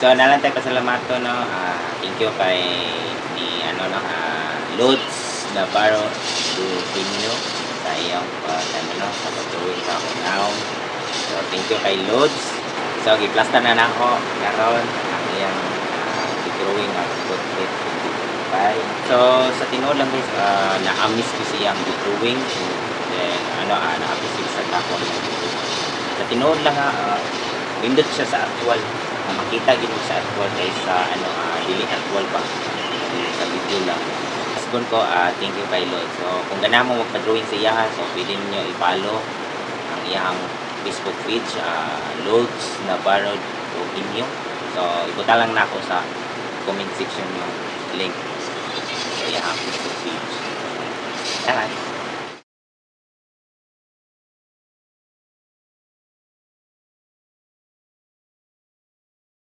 So, nalang tayo pasalamat no. Thank you kay ni Lods Navarro Rufino sa iyong sa pag-drawing sa akong naong. So, thank you kay Lods. So, giplasta na nako karon ang iyang drawing ang portrait 25. So, sa tinuod lang guys, na-miss ko siyang drawing. Then, na-appreciate sa takon. Sa tinuod lang pindot siya sa actual. Makita gid mo sa actual kaysa dili actual pa sa video lang. Asgon ko, thank you kay Lord. So kung gana mo magpa-drawing sa iya, so pwede niyo i-follow ang iyang Facebook page, Lods Navarro Opinion. So ibuta lang nako sa comment section yung link sa iyang Facebook page. Salamat.